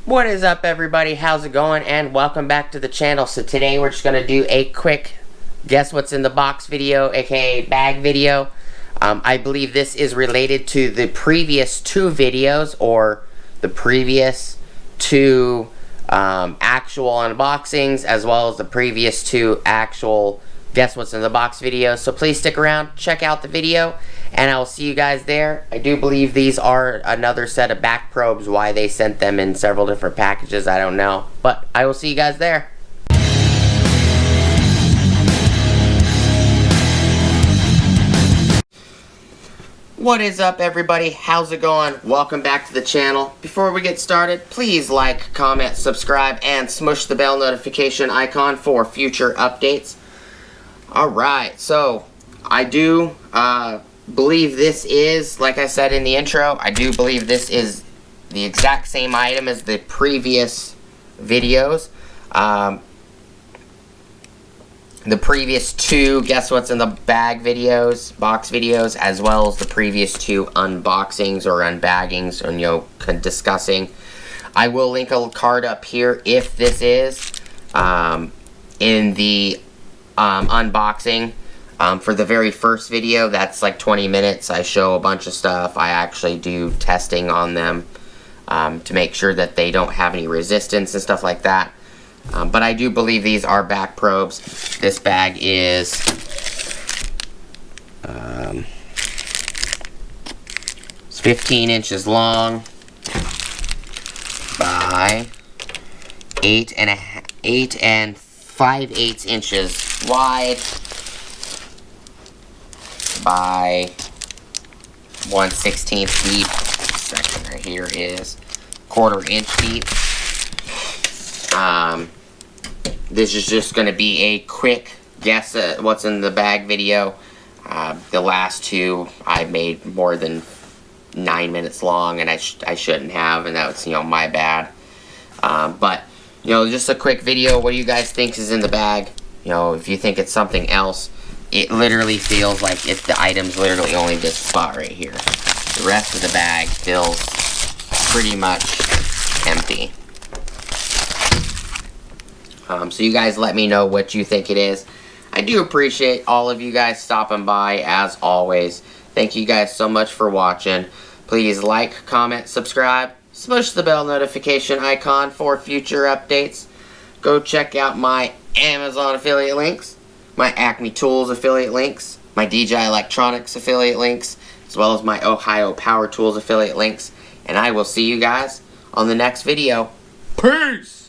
What is up, everybody? How's it going? And welcome back to the channel. So today we're just going to do a quick guess what's in the box video, aka bag video. I believe this is related to the previous two videos, or the previous two actual unboxings, as well as the previous two actual guess what's in the box videos. So please stick around, check out the video, and I will see you guys there. I do believe these are another set of back probes. Why they sent them in several different packages, I don't know. But I will see you guys there. What is up, everybody? How's it going? Welcome back to the channel. Before we get started, please like, comment, subscribe, and smush the bell notification icon for future updates. Alright, so I do believe this is, like I said in the intro, I do believe this is the exact same item as the previous videos. The previous two guess what's in the bag videos, box videos, as well as the previous two unboxings or unbaggings, or discussing. I will link a card up here if this is in the unboxing. For the very first video, that's like 20 minutes. I show a bunch of stuff. I actually do testing on them to make sure that they don't have any resistance and stuff like that. But I do believe these are back probes. This bag is it's 15 inches long by 8 and 5/8 inches wide by 1/16 deep. This section right here is 1/4 inch deep. This is just going to be a quick guess at what's in the bag video. The last two I made more than 9 minutes long, and I shouldn't have, and that's my bad. But just a quick video. What do you guys think is in the bag? If you think it's something else, it literally feels like the item's literally only this spot right here. The rest of the bag feels pretty much empty. So you guys let me know what you think it is. I do appreciate all of you guys stopping by, as always. Thank you guys so much for watching. Please like, comment, subscribe, smush the bell notification icon for future updates. Go check out my Amazon affiliate links, my Acme Tools affiliate links, my DJI Electronics affiliate links, as well as my Ohio Power Tools affiliate links. And I will see you guys on the next video. Peace!